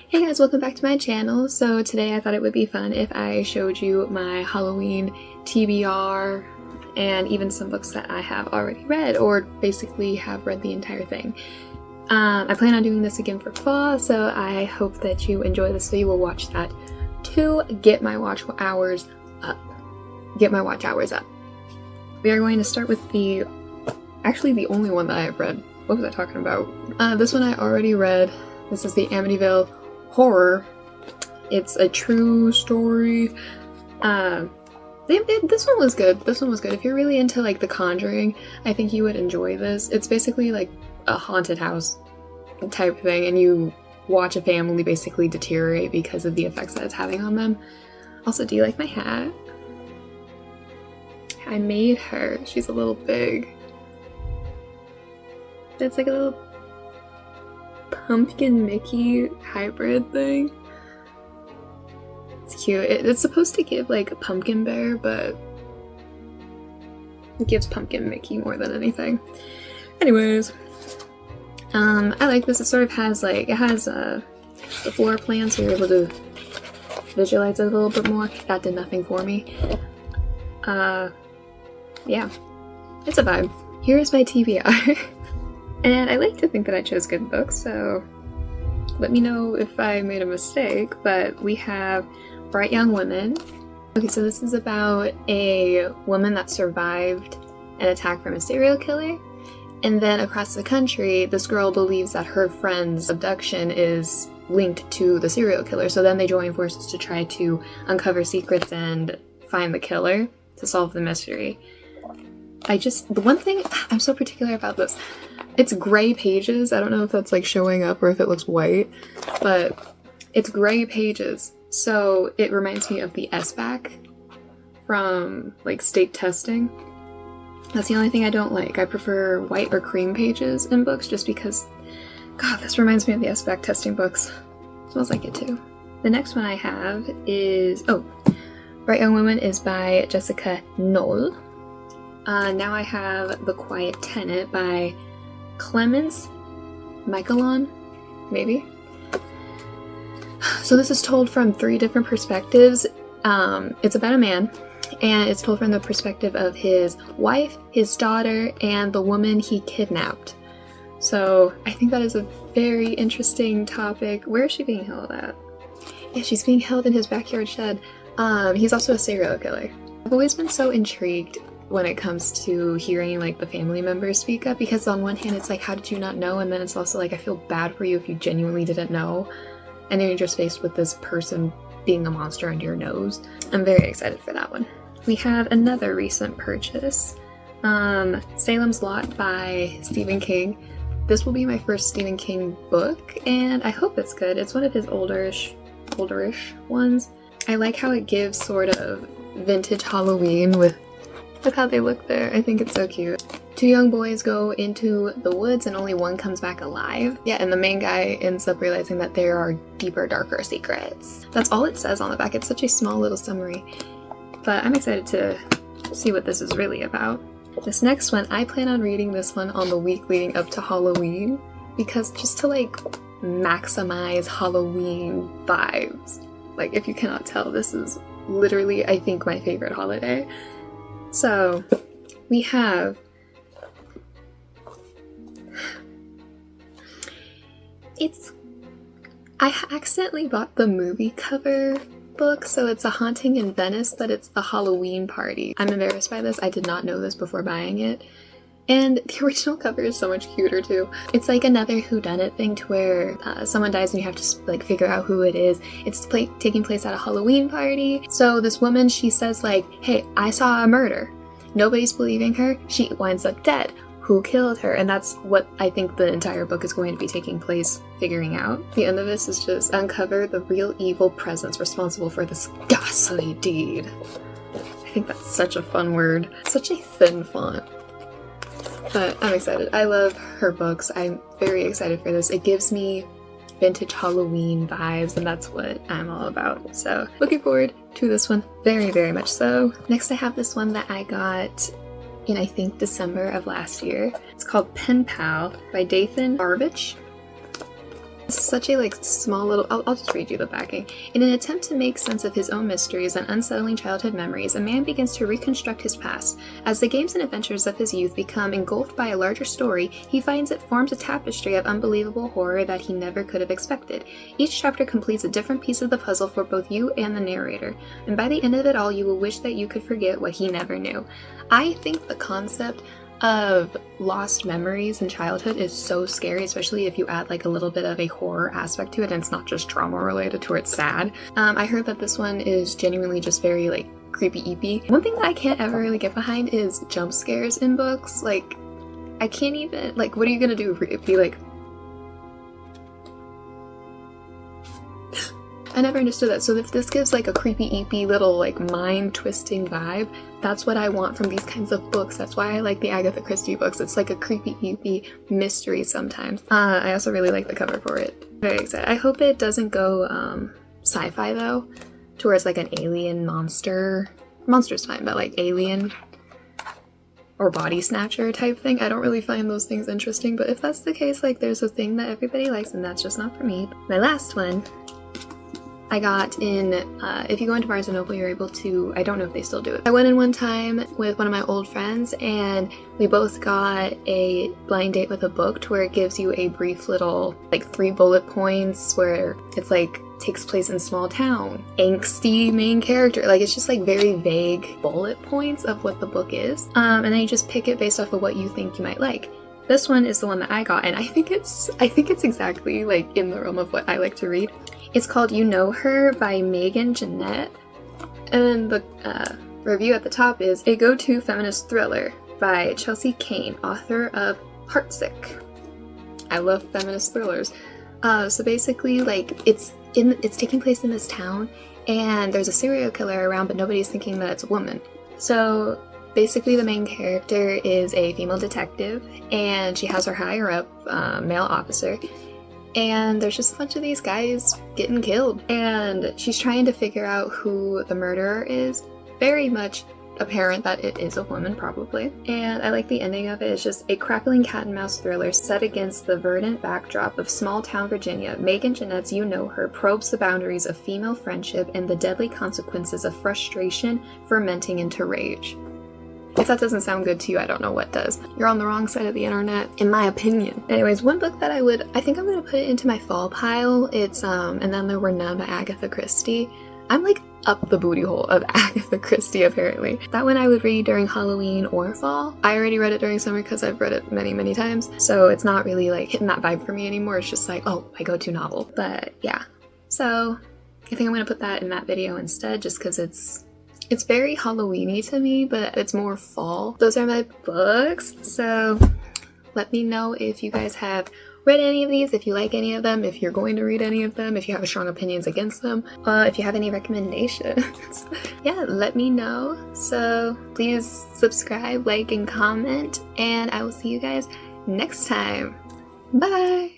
Hey guys, welcome back to my channel. So today I thought it would be fun if I showed you my Halloween TBR and even some books that I have already read or basically have read the entire thing. I plan on doing this again for fall, so I hope that you enjoy this, so you will watch that to get my watch hours up. We are going to start with actually the only one that I have read. What was I talking about? This one I already read. This is the Amityville Horror. It's a true story. This one was good. If you're really into like The Conjuring, I think you would enjoy this. It's basically like a haunted house type thing, and you watch a family basically deteriorate because of the effects that it's having on them. Also, do you like my hat? I made her. She's a little big. It's like a little pumpkin Mickey hybrid thing. It's cute. It's supposed to give like a pumpkin bear, but it gives pumpkin Mickey more than anything. Anyways, I like this. It sort of has like, it has the floor plan, so you're able to visualize it a little bit more. That did nothing for me. Yeah, it's a vibe. Here is my TBR. And I like to think that I chose good books, so let me know if I made a mistake. But we have Bright Young Women. Okay, so this is about a woman that survived an attack from a serial killer. And then across the country, this girl believes that her friend's abduction is linked to the serial killer. So then they join forces to try to uncover secrets and find the killer to solve the mystery. The one thing I'm so particular about this, it's gray pages. I don't know if that's like showing up or if it looks white, but it's gray pages. So it reminds me of the SBAC from like state testing. That's the only thing I don't like. I prefer white or cream pages in books just because, God, this reminds me of the SBAC testing books. Smells like it too. The next one I have is, Bright Young Woman is by Jessica Knoll. Now I have The Quiet Tenant by Clemence Miquelon, maybe? So this is told from 3 different perspectives. It's about a man, and it's told from the perspective of his wife, his daughter, and the woman he kidnapped. So I think that is a very interesting topic. Where is she being held at? Yeah, she's being held in his backyard shed. He's also a serial killer. I've always been so intrigued when it comes to hearing like the family members speak up, because on one hand it's like, how did you not know? And then it's also like, I feel bad for you if you genuinely didn't know, and then you're just faced with this person being a monster under your nose. I'm very excited for that one. We have another recent purchase, Salem's Lot by Stephen King. This will be my first Stephen King book, and I hope it's good. It's one of his olderish ones. I like how it gives sort of vintage Halloween with look how they look there. I think it's so cute. 2 young boys go into the woods and only one comes back alive. Yeah, and the main guy ends up realizing that there are deeper, darker secrets. That's all it says on the back. It's such a small little summary. But I'm excited to see what this is really about. This next one, I plan on reading this one on the week leading up to Halloween, because just to like maximize Halloween vibes. Like, if you cannot tell, this is literally, I think, my favorite holiday. So, we have I accidentally bought the movie cover book, so it's A Haunting in Venice, but it's the Halloween party. I'm embarrassed by this. I did not know this before buying it. And the original cover is so much cuter too. It's like another whodunit thing to where someone dies and you have to like figure out who it is. It's taking place at a Halloween party. So this woman, she says like, hey, I saw a murder. Nobody's believing her. She winds up dead. Who killed her? And that's what I think the entire book is going to be taking place figuring out. The end of this is just uncover the real evil presence responsible for this ghastly deed. I think that's such a fun word. Such a thin font. But I'm excited. I love her books. I'm very excited for this. It gives me vintage Halloween vibes, and that's what I'm all about. So looking forward to this one very, very much so. Next I have this one that I got in I think December of last year. It's called Pen Pal by Dathan Arvich. This is such a like small little, I'll just read you the backing. In an attempt to make sense of his own mysteries and unsettling childhood memories, a man begins to reconstruct his past. As the games and adventures of his youth become engulfed by a larger story, he finds it forms a tapestry of unbelievable horror that he never could have expected. Each chapter completes a different piece of the puzzle for both you and the narrator, and by the end of it all, you will wish that you could forget what he never knew. I think the concept of lost memories in childhood is so scary, especially if you add like a little bit of a horror aspect to it and it's not just trauma related to where it's sad. I heard that this one is genuinely just very like creepy eepy. One thing that I can't ever really get behind is jump scares in books. Like, I can't even, like, what are you gonna do? Be like, I never understood that. So if this gives like a creepy eepy little like mind twisting vibe, that's what I want from these kinds of books. That's why I like the Agatha Christie books. It's like a creepy eepy mystery sometimes. I also really like the cover for it. Very excited. I hope it doesn't go sci-fi though, to where it's like an alien monster. Monster's fine, but like alien or body snatcher type thing. I don't really find those things interesting, but if that's the case, like there's a thing that everybody likes and that's just not for me. My last one I got in, if you go into Barnes & Noble, you're able to, I don't know if they still do it. I went in one time with one of my old friends and we both got a blind date with a book to where it gives you a brief little, like 3 bullet points where it's like, takes place in small town, angsty main character. Like it's just like very vague bullet points of what the book is. And then you just pick it based off of what you think you might like. This one is the one that I got, and I think it's exactly like in the realm of what I like to read. It's called You Know Her by Megan Jeanette, and the review at the top is a go-to feminist thriller by Chelsea Kane, author of Heartsick. I love feminist thrillers. So basically, like it's taking place in this town, and there's a serial killer around, but nobody's thinking that it's a woman. So basically, the main character is a female detective, and she has her higher up male officer. And there's just a bunch of these guys getting killed. And she's trying to figure out who the murderer is. Very much apparent that it is a woman, probably. And I like the ending of it. It's just a crackling cat and mouse thriller set against the verdant backdrop of small town Virginia. Megan Jeanette's You Know Her probes the boundaries of female friendship and the deadly consequences of frustration fermenting into rage. If that doesn't sound good to you, I don't know what does. You're on the wrong side of the internet, in my opinion. Anyways, one book that I think I'm gonna put it into my fall pile. It's And Then There Were None by Agatha Christie. I'm like up the booty hole of Agatha Christie apparently. That one I would read during Halloween or fall. I already read it during summer because I've read it many, many times. So it's not really like hitting that vibe for me anymore. It's just like, oh, my go-to novel. But yeah, so I think I'm gonna put that in that video instead just because it's very Halloween-y to me, but it's more fall. Those are my books, so let me know if you guys have read any of these, if you like any of them, if you're going to read any of them, if you have strong opinions against them, if you have any recommendations. Yeah, let me know. So please subscribe, like, and comment, and I will see you guys next time. Bye!